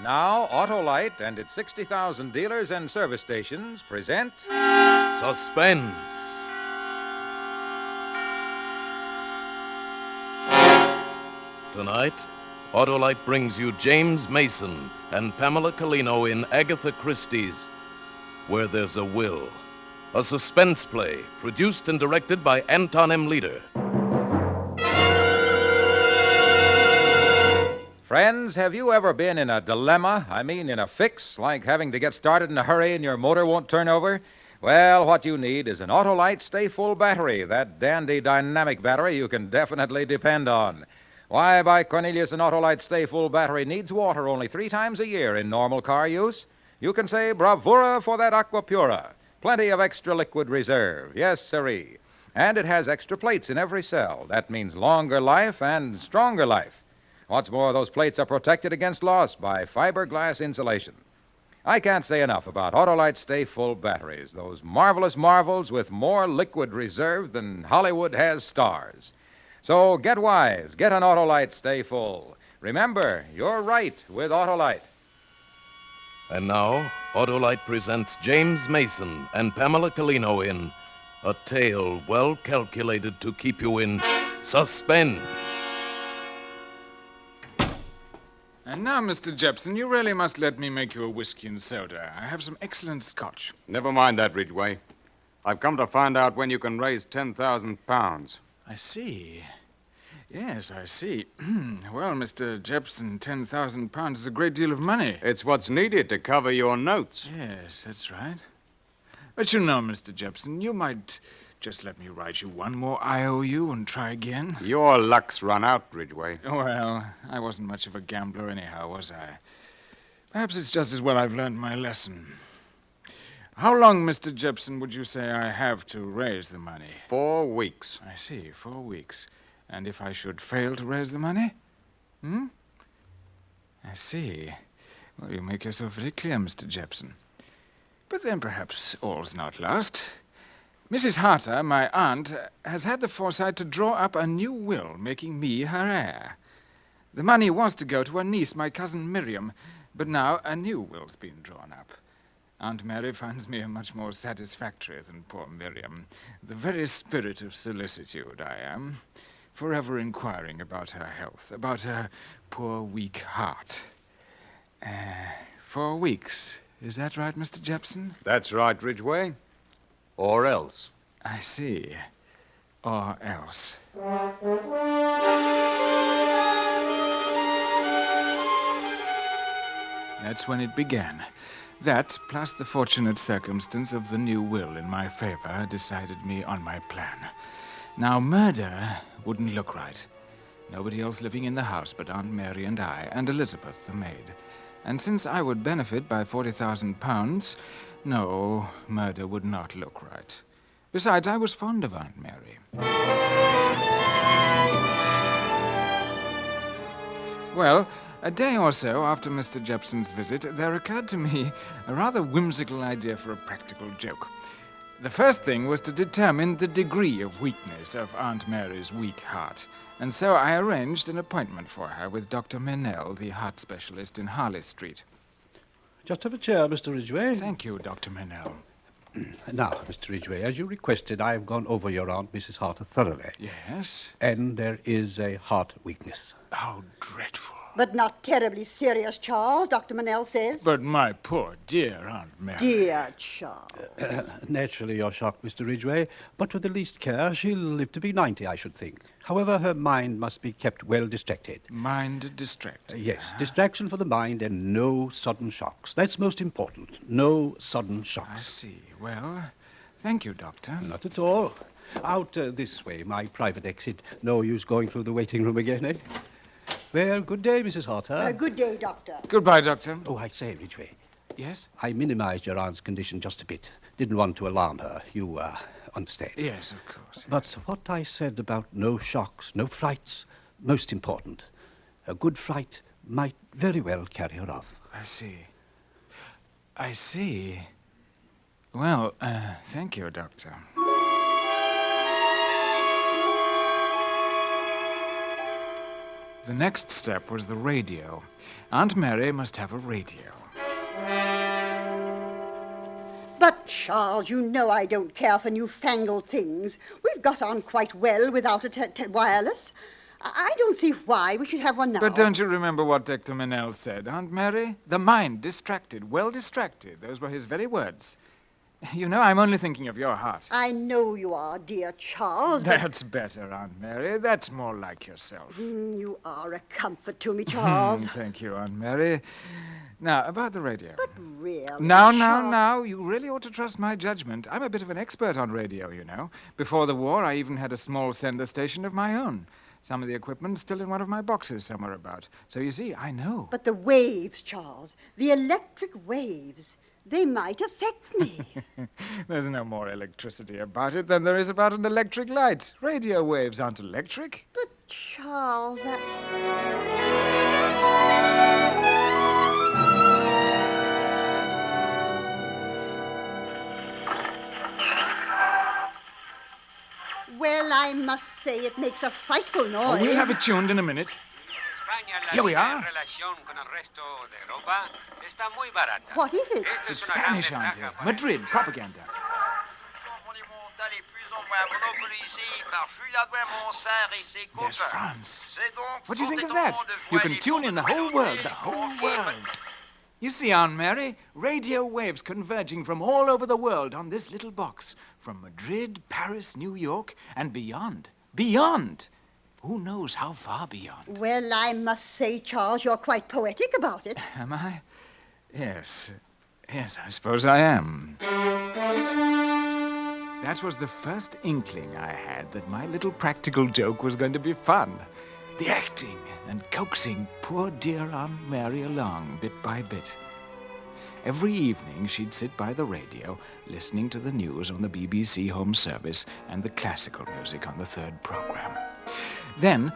Now, Autolite and its 60,000 dealers and service stations present Suspense. Tonight, Autolite brings you James Mason and Pamela Colino in Agatha Christie's Where There's a Will, a suspense play produced and directed by Anton M. Leader. Friends, have you ever been in a dilemma? In a fix, like having to get started in a hurry and your motor won't turn over? Well, what you need is an Autolite Stay Full battery, that dandy dynamic battery you can definitely depend on. Why, by Cornelius, an Autolite Stay Full battery needs water only 3 times a year in normal car use. You can say bravura for that Aquapura. Plenty of extra liquid reserve. Yes, sirree. And it has extra plates in every cell. That means longer life and stronger life. What's more, those plates are protected against loss by fiberglass insulation. I can't say enough about Autolite Stay Full batteries, those marvelous marvels with more liquid reserve than Hollywood has stars. So get wise, get an Autolite Stay Full. Remember, you're right with Autolite. And now, Autolite presents James Mason and Pamela Colino in a tale well calculated to keep you in suspense. And now, Mr. Jepson, you really must let me make you a whiskey and soda. I have some excellent scotch. Never mind that, Ridgway. I've come to find out when you can raise 10,000 pounds. I see. Yes, I see. Well, Mr. Jepson, 10,000 pounds is a great deal of money. It's what's needed to cover your notes. Yes, that's right. But you know, Mr. Jepson, you might just let me write you one more IOU and try again. Your luck's run out, Ridgway. Well, I wasn't much of a gambler anyhow, was I? Perhaps it's just as well I've learned my lesson. How long, Mr. Jepson, would you say I have to raise the money? 4 weeks. I see, 4 weeks. And if I should fail to raise the money? I see. Well, you make yourself very clear, Mr. Jepson. But then perhaps all's not lost. Mrs. Harter, my aunt, has had the foresight to draw up a new will making me her heir. The money was to go to her niece, my cousin Miriam, but now a new will's been drawn up. Aunt Mary finds me much more satisfactory than poor Miriam. The very spirit of solicitude I am, forever inquiring about her health, about her poor weak heart. 4 weeks, is that right, Mr. Jepson? That's right, Ridgway. Or else. I see. Or else. That's when it began. That, plus the fortunate circumstance of the new will in my favor, decided me on my plan. Now, murder wouldn't look right. Nobody else living in the house but Aunt Mary and I, and Elizabeth, the maid. And since I would benefit by 40,000 pounds, no, murder would not look right. Besides, I was fond of Aunt Mary. Well, a day or so after Mr. Jepson's visit, there occurred to me a rather whimsical idea for a practical joke. The first thing was to determine the degree of weakness of Aunt Mary's weak heart, and so I arranged an appointment for her with Dr. Meynell, the heart specialist in Harley Street. Just have a chair, Mr. Ridgway. Thank you, Dr. Meynell. Now, Mr. Ridgway, as you requested, I've gone over your aunt, Mrs. Harter, thoroughly. Yes? And there is a heart weakness. How dreadful. But not terribly serious, Charles, Dr. Manell says. But my poor dear Aunt Mary. Dear Charles. Naturally, you're shocked, Mr. Ridgway, but with the least care, she'll live to be 90, I should think. However, her mind must be kept well distracted. Mind distracted? Yes, distraction for the mind and no sudden shocks. That's most important. No sudden shocks. I see. Well, thank you, Doctor. Not at all. Out this way, my private exit. No use going through the waiting room again, eh? Well, good day, Mrs. Harter. Good day, Doctor. Goodbye, Doctor. Oh, I say, Ridgway. Yes? I minimized your aunt's condition just a bit. Didn't want to alarm her. You, understand. Yes, of course. Yes. But what I said about no shocks, no frights, most important. A good fright might very well carry her off. I see. I see. Well, thank you, Doctor. The next step was the radio. Aunt Mary must have a radio. But, Charles, you know I don't care for newfangled things. We've got on quite well without a wireless. I don't see why we should have one now. But don't you remember what Dr. Manel said, Aunt Mary? The mind distracted, well distracted. Those were his very words. You know, I'm only thinking of your heart. I know you are, dear Charles. But That's better, Aunt Mary. That's more like yourself. you are a comfort to me, Charles. Thank you, Aunt Mary. Now, about the radio. But really, Now. You really ought to trust my judgment. I'm a bit of an expert on radio, you know. Before the war, I even had a small sender station of my own. Some of the equipment's still in one of my boxes somewhere about. So you see, I know. But the waves, Charles, the electric waves, they might affect me. There's no more electricity about it than there is about an electric light. Radio waves aren't electric. But, Charles, Well, I must say it makes a frightful noise. We'll have it tuned in a minute. Here we are. What is it? It's Spanish, Auntie. Madrid propaganda. There's France. What do you think of that? You can tune in the whole world, the whole world. You see, Aunt Mary, radio waves converging from all over the world on this little box. From Madrid, Paris, New York, and beyond. Beyond! Who knows how far beyond? Well, I must say, Charles, you're quite poetic about it. Am I? Yes. Yes, I suppose I am. That was the first inkling I had that my little practical joke was going to be fun. The acting and coaxing poor dear Aunt Mary along bit by bit. Every evening she'd sit by the radio listening to the news on the BBC Home Service and the classical music on the third program. Then,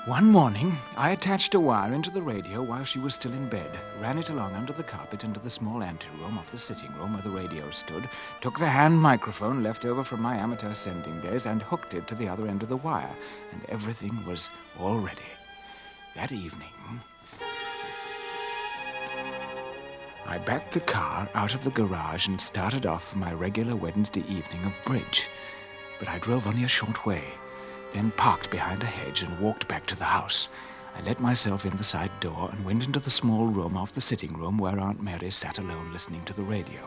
one morning, I attached a wire into the radio while she was still in bed, ran it along under the carpet into the small anteroom off the sitting room where the radio stood, took the hand microphone left over from my amateur sending days and hooked it to the other end of the wire, and everything was all ready. That evening, I backed the car out of the garage and started off for my regular Wednesday evening of bridge. But I drove only a short way, then parked behind a hedge and walked back to the house. I let myself in the side door and went into the small room off the sitting room where Aunt Mary sat alone listening to the radio.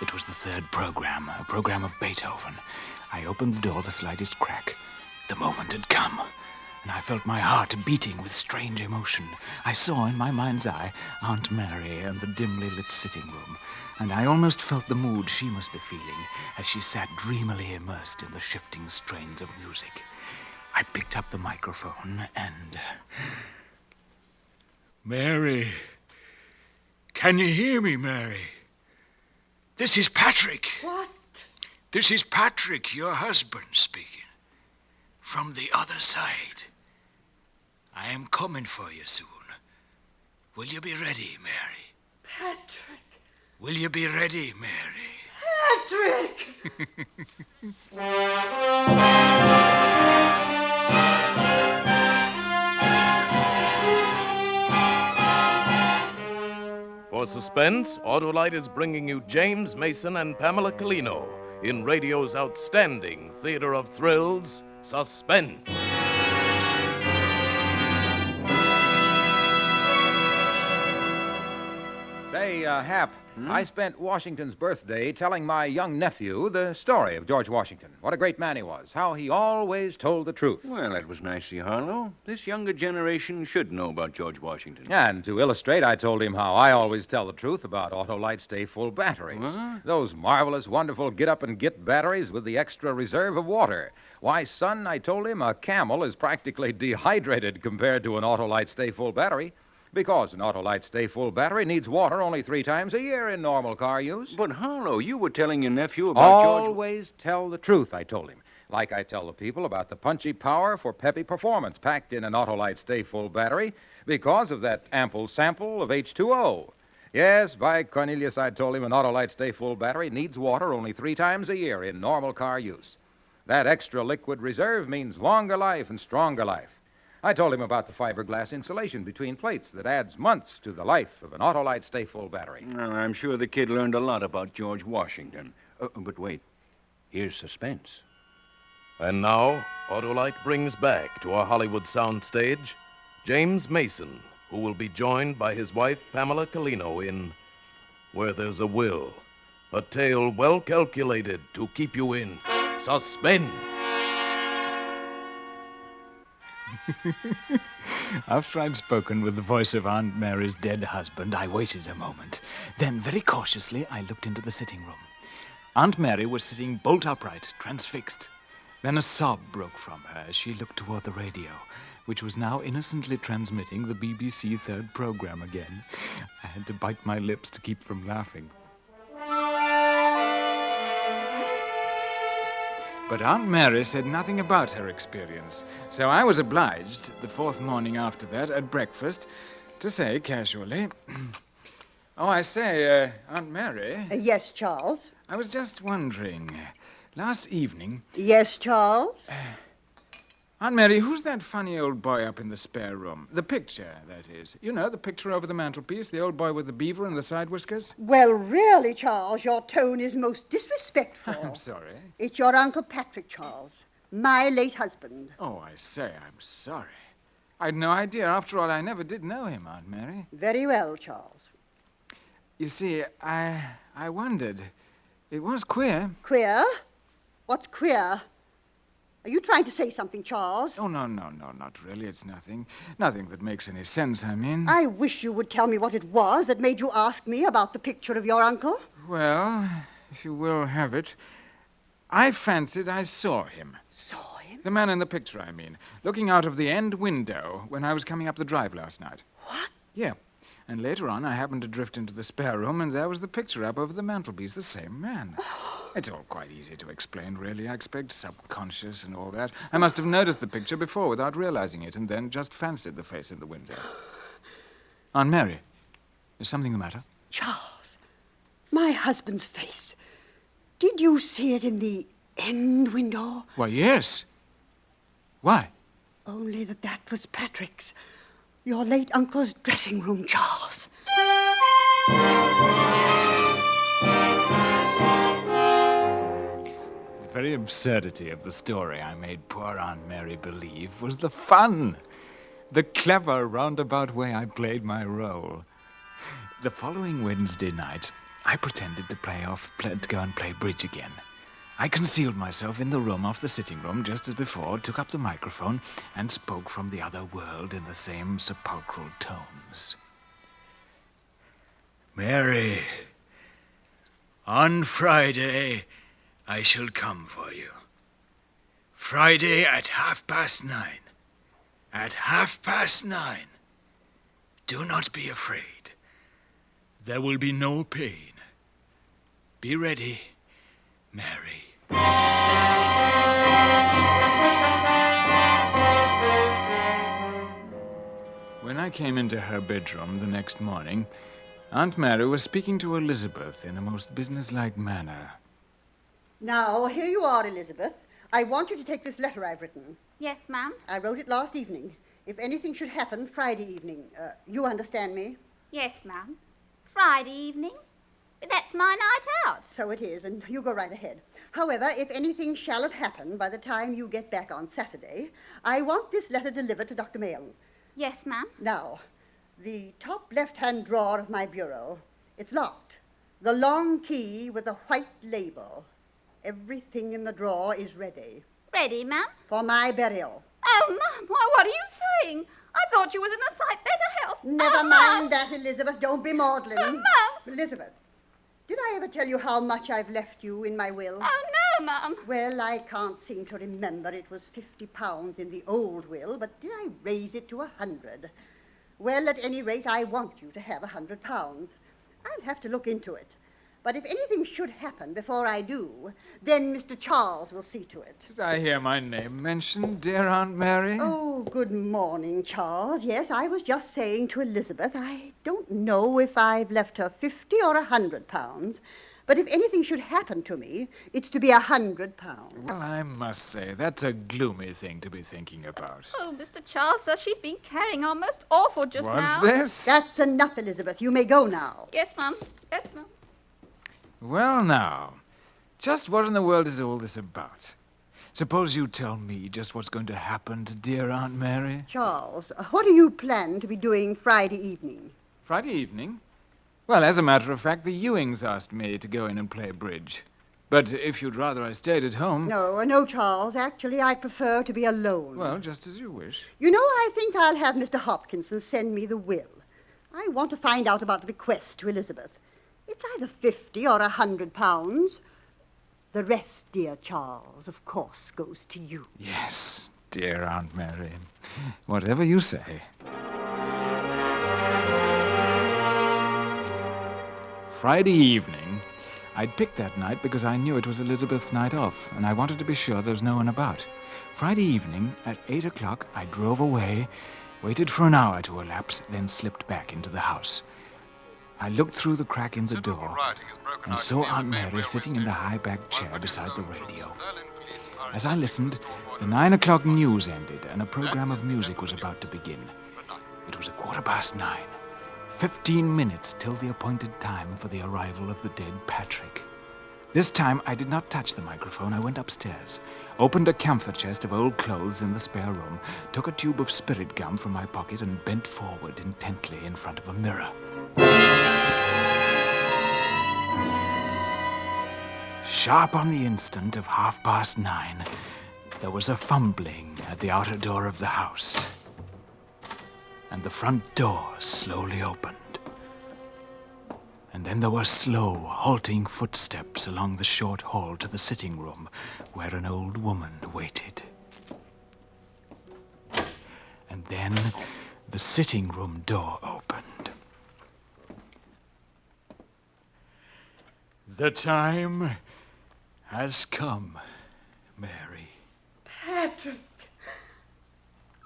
It was the third program, a program of Beethoven. I opened the door the slightest crack. The moment had come, and I felt my heart beating with strange emotion. I saw in my mind's eye Aunt Mary and the dimly lit sitting room, and I almost felt the mood she must be feeling as she sat dreamily immersed in the shifting strains of music. I picked up the microphone and... Mary, can you hear me, Mary? This is Patrick. What? This is Patrick, your husband, speaking. From the other side. I am coming for you soon. Will you be ready, Mary? Patrick. Will you be ready, Mary? Patrick! For Suspense, Autolite is bringing you James Mason and Pamela Collino in radio's outstanding theater of thrills, Suspense. Say, Hap, I spent Washington's birthday telling my young nephew the story of George Washington. What a great man he was. How he always told the truth. Well, that was nice of you, Harlow. This younger generation should know about George Washington. And to illustrate, I told him how I always tell the truth about Autolite Stay Full batteries. What? Those marvelous, wonderful get-up-and-get batteries with the extra reserve of water. Why, son, I told him a camel is practically dehydrated compared to an Autolite Stay Full battery. Because an Autolite Stay Full battery needs water only 3 times a year in normal car use. But, Harlow, you were telling your nephew about George... Always tell the truth, I told him. Like I tell the people about the punchy power for peppy performance packed in an Autolite Stay Full battery because of that ample sample of H2O. Yes, by Cornelius, I told him an Autolite Stay Full battery needs water only 3 times a year in normal car use. That extra liquid reserve means longer life and stronger life. I told him about the fiberglass insulation between plates that adds months to the life of an Autolite Stay Full battery. Well, I'm sure the kid learned a lot about George Washington. But wait, here's suspense. And now, Autolite brings back to our Hollywood soundstage James Mason, who will be joined by his wife, Pamela Colino, in Where There's a Will, a tale well calculated to keep you in suspense. After I'd spoken with the voice of Aunt Mary's dead husband, I waited a moment. Then, very cautiously, I looked into the sitting room. Aunt Mary was sitting bolt upright, transfixed. Then a sob broke from her as she looked toward the radio, which was now innocently transmitting the BBC third program again. I had to bite my lips to keep from laughing. But Aunt Mary said nothing about her experience, so I was obliged, the fourth morning after that, at breakfast, to say casually, "Oh, I say, Aunt Mary, Yes, Charles. I was just wondering, last evening, Yes, Charles. Aunt Mary, who's that funny old boy up in the spare room? The picture, that is. You know, the picture over the mantelpiece, the old boy with the beaver and the side whiskers?" Well, really, Charles, your tone is most disrespectful. I'm sorry. It's your Uncle Patrick, Charles, my late husband. Oh, I say, I'm sorry. I'd no idea. After all, I never did know him, Aunt Mary. Very well, Charles. You see, I wondered. It was queer. Queer? What's queer? Are you trying to say something, Charles? Oh, no, not really. It's nothing. Nothing that makes any sense, I mean. I wish you would tell me what it was that made you ask me about the picture of your uncle. Well, if you will have it, I fancied I saw him. Saw him? The man in the picture, I mean, looking out of the end window when I was coming up the drive last night. What? Yeah. And later on, I happened to drift into the spare room, and there was the picture up over the mantelpiece, the same man. It's all quite easy to explain, really. I expect subconscious and all that. I must have noticed the picture before without realizing it, and then just fancied the face in the window. Aunt Mary, is something the matter? Charles, my husband's face. Did you see it in the end window? Why, yes. Why? Only that was Patrick's. Your late uncle's dressing room, Charles. The very absurdity of the story I made poor Aunt Mary believe was the fun. The clever, roundabout way I played my role. The following Wednesday night, I pretended to go and play bridge again. I concealed myself in the room off the sitting room just as before, took up the microphone, and spoke from the other world in the same sepulchral tones. "Mary, on Friday, I shall come for you. Friday at 9:30. At 9:30. Do not be afraid. There will be no pain. Be ready, Mary." When I came into her bedroom the next morning, Aunt Mary was speaking to Elizabeth in a most businesslike manner. Now, here you are, Elizabeth. I want you to take this letter I've written. Yes, ma'am. I wrote it last evening. If anything should happen, Friday evening. You understand me? Yes, ma'am. Friday evening? But that's my night out. So it is, and you go right ahead. However, if anything shall have happened by the time you get back on Saturday, I want this letter delivered to Dr. Mayall. Yes, ma'am. Now, the top left-hand drawer of my bureau, it's locked. The long key with a white label. Everything in the drawer is ready Ready, ma'am? for my burial. Oh, ma'am, why, what are you saying? I thought you was in a sight better health. Never Oh, mind Ma'am. that, Elizabeth. Don't be maudlin. Ma'am. Elizabeth, did I ever tell you how much I've left you in my will? Oh, no, ma'am. Well, I can't seem to remember. It was £50 in the old will, but did I raise it to 100? Well, at any rate, I want you to have £100. I'll have to look into it. But if anything should happen before I do, then Mr. Charles will see to it. Did I hear my name mentioned, dear Aunt Mary? Oh, good morning, Charles. Yes, I was just saying to Elizabeth, I don't know if I've left her £50 or £100. But if anything should happen to me, it's to be £100. Well, I must say, that's a gloomy thing to be thinking about. Oh, Mr. Charles, sir, she's been carrying on most awful just What's now. this? That's enough, Elizabeth. You may go now. Yes, Mum. Yes, Mum. Well, now, just what in the world is all this about? Suppose you tell me just what's going to happen to dear Aunt Mary. Charles, what do you plan to be doing Friday evening? Friday evening? Well, as a matter of fact, the Ewings asked me to go in and play bridge. But if you'd rather I stayed at home... No, Charles. Actually, I'd prefer to be alone. Well, just as you wish. You know, I think I'll have Mr. Hopkinson send me the will. I want to find out about the bequest to Elizabeth. It's either £50 or £100. The rest, dear Charles, of course, goes to you. Yes, dear Aunt Mary. Whatever you say. Friday evening. I'd picked that night because I knew it was Elizabeth's night off, and I wanted to be sure there was no one about. Friday evening, at 8 o'clock, I drove away, waited for an hour to elapse, then slipped back into the house. I looked through the crack in the door and saw Aunt Mary sitting in the high-backed chair beside the radio. As I listened, the 9 o'clock news ended, and a program of music was about to begin. It was 9:15. 15 minutes till the appointed time for the arrival of the dead Patrick. This time, I did not touch the microphone. I went upstairs, opened a camphor chest of old clothes in the spare room, took a tube of spirit gum from my pocket, and bent forward intently in front of a mirror. Sharp on the instant of 9:30, there was a fumbling at the outer door of the house, and the front door slowly opened. And then there were slow, halting footsteps along the short hall to the sitting room, where an old woman waited. And then the sitting room door opened. The time has come, Mary. Patrick,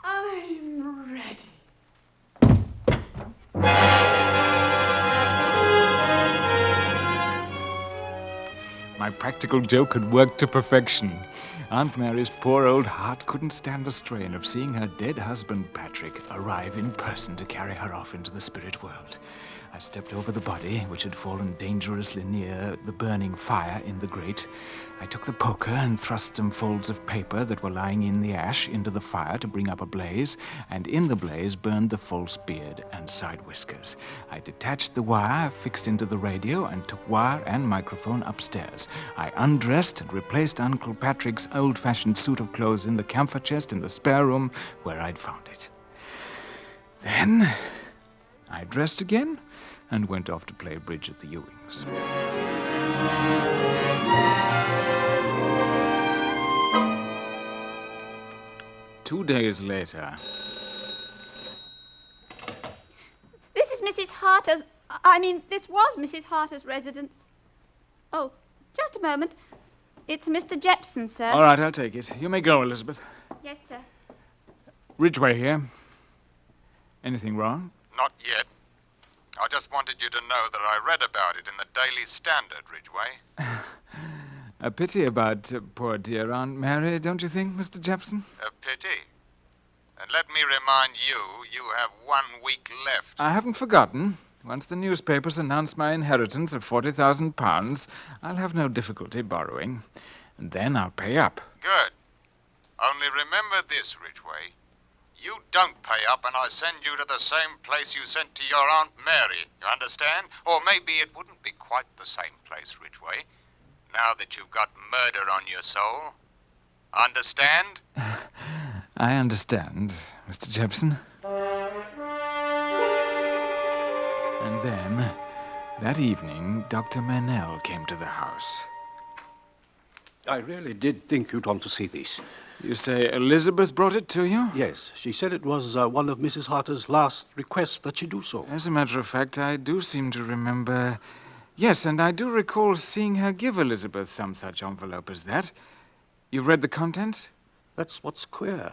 I'm ready. My practical joke had worked to perfection. Aunt Mary's poor old heart couldn't stand the strain of seeing her dead husband, Patrick, arrive in person to carry her off into the spirit world. I stepped over the body, which had fallen dangerously near the burning fire in the grate. I took the poker and thrust some folds of paper that were lying in the ash into the fire to bring up a blaze, and in the blaze burned the false beard and side whiskers. I detached the wire fixed into the radio and took wire and microphone upstairs. I undressed and replaced Uncle Patrick's old-fashioned suit of clothes in the camphor chest in the spare room where I'd found it. Then I dressed again and went off to play bridge at the Ewings. 2 days later. This is Mrs. Harter's... this was Mrs. Harter's residence. Oh, just a moment. It's Mr. Jepson, sir. All right, I'll take it. You may go, Elizabeth. Yes, sir. Ridgway here. Anything wrong? Not yet. I just wanted you to know that I read about it in the Daily Standard, Ridgway. A pity about poor dear Aunt Mary, don't you think, Mr. Jepson? A pity. And let me remind you, you have 1 week left. I haven't forgotten. Once the newspapers announce my inheritance of £40,000, I'll have no difficulty borrowing. And then I'll pay up. Good. Only remember this, Ridgway. You don't pay up and I send you to the same place you sent to your Aunt Mary. You understand? Or maybe it wouldn't be quite the same place, Ridgway. Now that you've got murder on your soul. Understand? I understand, Mr. Jepson. And then, that evening, Dr. Mennell came to the house. I really did think you'd want to see this. You say Elizabeth brought it to you? Yes, she said it was one of Mrs. Harter's last requests that she do so. As a matter of fact, I do seem to remember... Yes, and I do recall seeing her give Elizabeth some such envelope as that. You've read the contents? That's what's queer.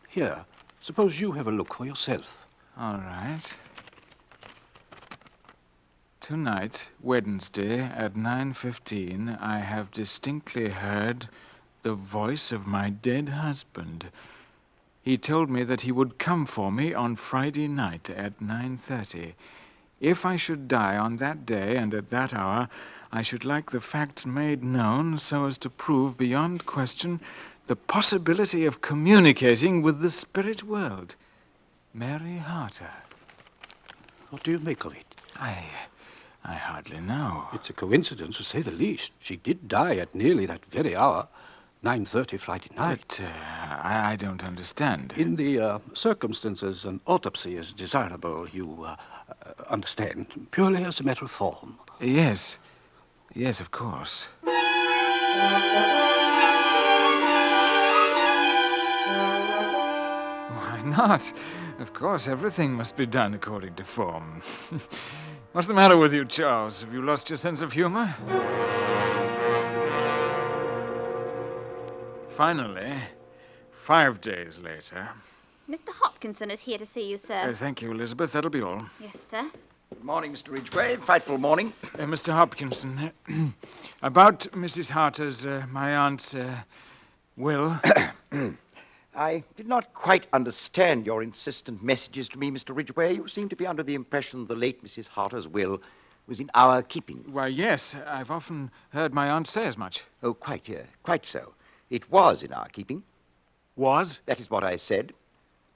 Here, suppose you have a look for yourself. All right. Tonight, Wednesday, at 9:15, I have distinctly heard the voice of my dead husband. He told me that he would come for me on Friday night at 9:30. If I should die on that day and at that hour, I should like the facts made known so as to prove beyond question the possibility of communicating with the spirit world. Mary Harter. What do you make of it? I hardly know. It's a coincidence, to say the least. She did die at nearly that very hour, 9:30 Friday night. But I don't understand. In the circumstances, an autopsy is desirable, you understand, purely as a matter of form. Yes. Yes, of course. Why not? Of course, everything must be done according to form. What's the matter with you, Charles? Have you lost your sense of humor? Finally, 5 days later. Mr. Hopkinson is here to see you, sir. Thank you, Elizabeth. That'll be all. Yes, sir. Good morning, Mr. Ridgway. Frightful morning. Mr. Hopkinson, about Mrs. Harter's, my aunt's, will. I did not quite understand your insistent messages to me, Mr. Ridgway. You seem to be under the impression the late Mrs. Harter's will was in our keeping. Why, yes. I've often heard my aunt say as much. Oh, quite so. It was in our keeping. Was? That is what I said.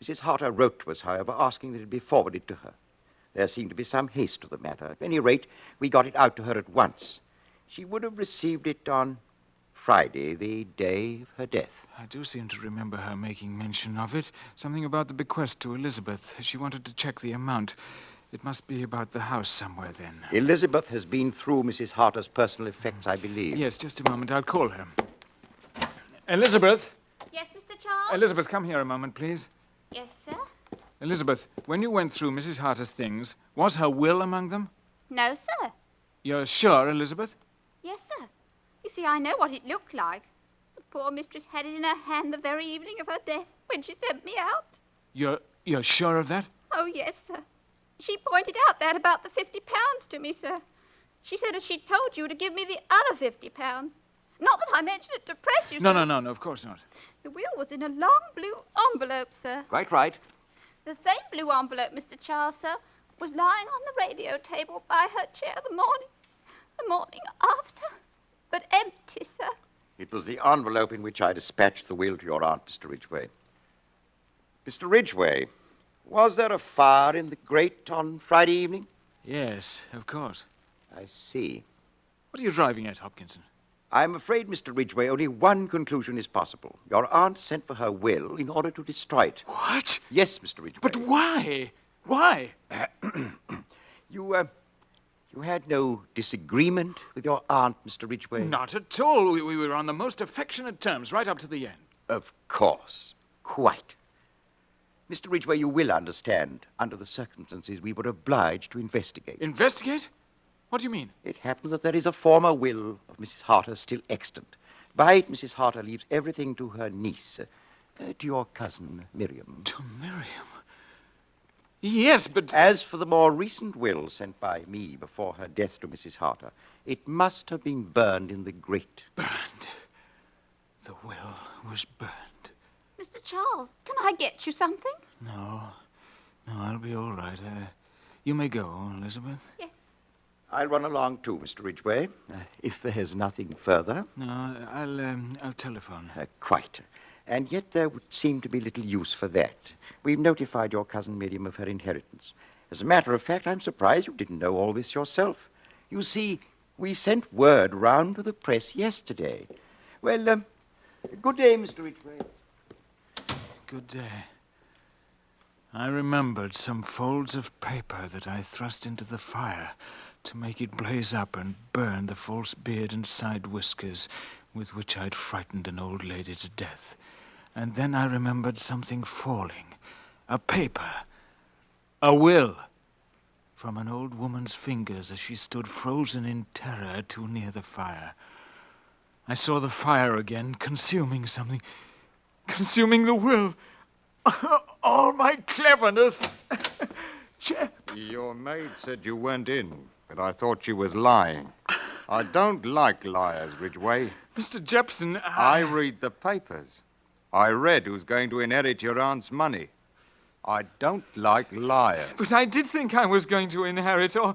Mrs. Harter wrote to us, however, asking that it be forwarded to her. There seemed to be some haste to the matter. At any rate, we got it out to her at once. She would have received it on Friday, the day of her death. I do seem to remember her making mention of it. Something about the bequest to Elizabeth. She wanted to check the amount. It must be about the house somewhere, then. Elizabeth has been through Mrs. Harter's personal effects, I believe. Yes, just a moment. I'll call her. Elizabeth? Yes, Mr. Charles? Elizabeth, come here a moment, please. Yes, sir? Elizabeth, when you went through Mrs. Harter's things, was her will among them? No, sir. You're sure, Elizabeth? Yes, sir. You see, I know what it looked like. The poor mistress had it in her hand the very evening of her death when she sent me out. You're sure of that? Oh, yes, sir. She pointed out that about the £50 to me, sir. She said as she told you to give me the other £50. Not that I mentioned it to press you, No, sir. no, of course not. The will was in a long blue envelope, sir. Quite right. The same blue envelope, Mr. Charles, sir, was lying on the radio table by her chair the morning after, but empty, sir. It was the envelope in which I dispatched the will to your aunt, Mr. Ridgway. Mr. Ridgway, was there a fire in the grate on Friday evening? Yes, of course. I see. What are you driving at, Hopkinson? I'm afraid, Mr. Ridgway, only one conclusion is possible. Your aunt sent for her will in order to destroy it. What? Yes, Mr. Ridgway. But why? Why? You had no disagreement with your aunt, Mr. Ridgway? Not at all. We were on the most affectionate terms right up to the end. Of course. Quite. Mr. Ridgway, you will understand, under the circumstances, we were obliged to investigate. Investigate? What do you mean? It happens that there is a former will of Mrs. Harter still extant. By it, Mrs. Harter leaves everything to her niece, to your cousin, Miriam. To Miriam? Yes, but... As for the more recent will sent by me before her death to Mrs. Harter, it must have been burned in the grate. Burned. The will was burned. Mr. Charles, can I get you something? No, I'll be all right. You may go, Elizabeth. Yes. I'll run along too, Mr. Ridgway, if there's nothing further. No, I'll telephone. Quite. And yet there would seem to be little use for that. We've notified your cousin Miriam of her inheritance. As a matter of fact, I'm surprised you didn't know all this yourself. You see, we sent word round to the press yesterday. Well, good day, Mr. Ridgway. Good day. I remembered some folds of paper that I thrust into the fire to make it blaze up and burn the false beard and side whiskers with which I'd frightened an old lady to death. And then I remembered something falling. A paper. A will. From an old woman's fingers as she stood frozen in terror too near the fire. I saw the fire again, consuming something. Consuming the will. All my cleverness. Your maid said you weren't in. but I thought you was lying. I don't like liars, Ridgway. Mr. Jepson, I read the papers. I read who's going to inherit your aunt's money. I don't like liars. But I did think I was going to inherit, or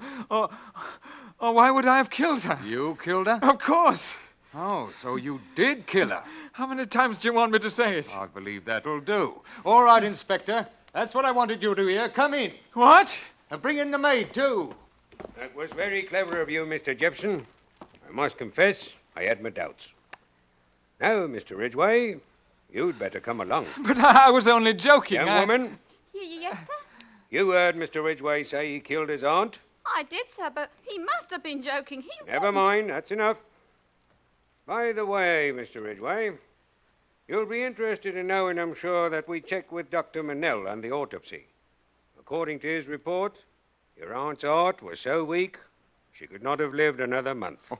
why would I have killed her? You killed her? Of course. Oh, so you did kill her. How many times do you want me to say it? I believe that'll do. All right, Inspector. That's what I wanted you to hear. Come in. What? And bring in the maid, too. That was very clever of you, Mr. Jepson. I must confess, I had my doubts. Now, Mr. Ridgway, you'd better come along. But I was only joking. Young woman, Yes, sir? you heard Mr. Ridgway say he killed his aunt? I did, sir, but he must have been joking. Never mind, that's enough. By the way, Mr. Ridgway, you'll be interested in knowing, I'm sure, that we checked with Dr. Manell on the autopsy. According to his report, your aunt's heart was so weak, she could not have lived another month.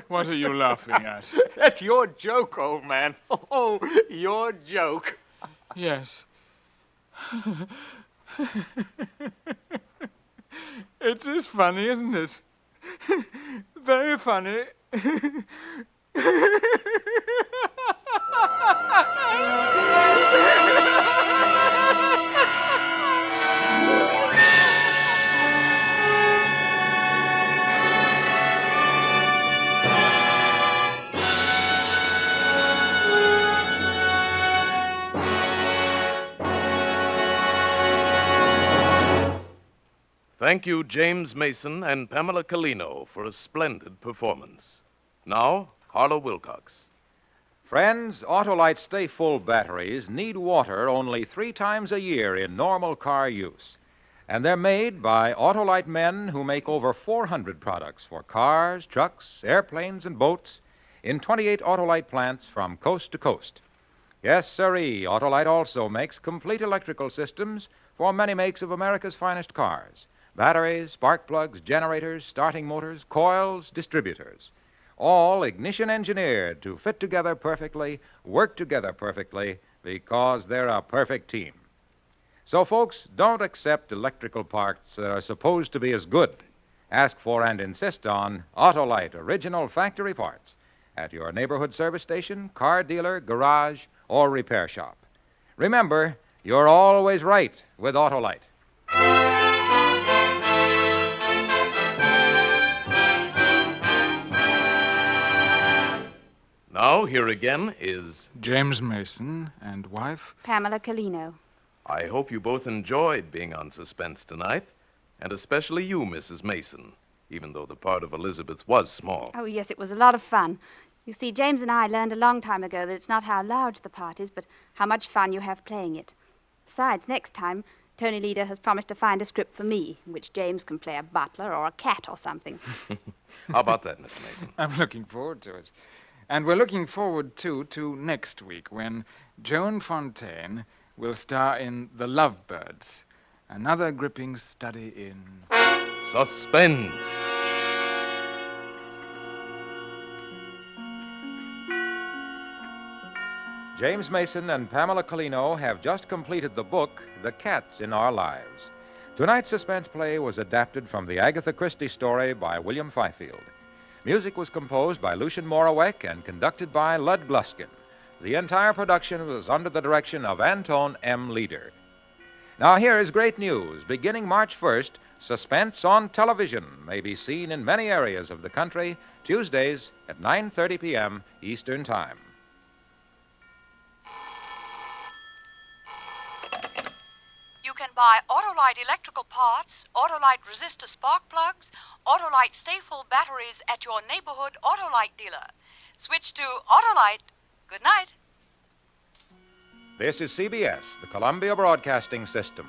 What are you laughing at? That's your joke, old man. Oh, your joke. Yes. It is funny, isn't it? Very funny. Thank you, James Mason and Pamela Colino, for a splendid performance. Now, Harlow Wilcox. Friends, Autolite Stay Full batteries need water only 3 times a year in normal car use. And they're made by Autolite men who make over 400 products for cars, trucks, airplanes, and boats in 28 Autolite plants from coast to coast. Yes, sirree, Autolite also makes complete electrical systems for many makes of America's finest cars. Batteries, spark plugs, generators, starting motors, coils, distributors. All ignition engineered to fit together perfectly, work together perfectly, because they're a perfect team. So, folks, don't accept electrical parts that are supposed to be as good. Ask for and insist on Autolite original factory parts at your neighborhood service station, car dealer, garage, or repair shop. Remember, you're always right with Autolite. Now, here again is James Mason and wife. Pamela Colino. I hope you both enjoyed being on Suspense tonight, and especially you, Mrs. Mason, even though the part of Elizabeth was small. Oh, yes, it was a lot of fun. You see, James and I learned a long time ago that it's not how large the part is, but how much fun you have playing it. Besides, next time, Tony Leader has promised to find a script for me, in which James can play a butler or a cat or something. How about that, Mr. Mason? I'm looking forward to it. And we're looking forward, too, to next week when Joan Fontaine will star in The Lovebirds, another gripping study in Suspense. James Mason and Pamela Colino have just completed the book, The Cats in Our Lives. Tonight's suspense play was adapted from the Agatha Christie story by William Fifield. Music was composed by Lucien Moraweck and conducted by Lud Gluskin. The entire production was under the direction of Anton M. Leader. Now here is great news. Beginning March 1st, Suspense on television may be seen in many areas of the country, Tuesdays at 9:30 p.m. Eastern Time. You can buy Autolite electrical parts, Autolite resistor spark plugs, Autolite Stay Full batteries at your neighborhood Autolite dealer. Switch to Autolite. Good night. This is CBS, the Columbia Broadcasting System.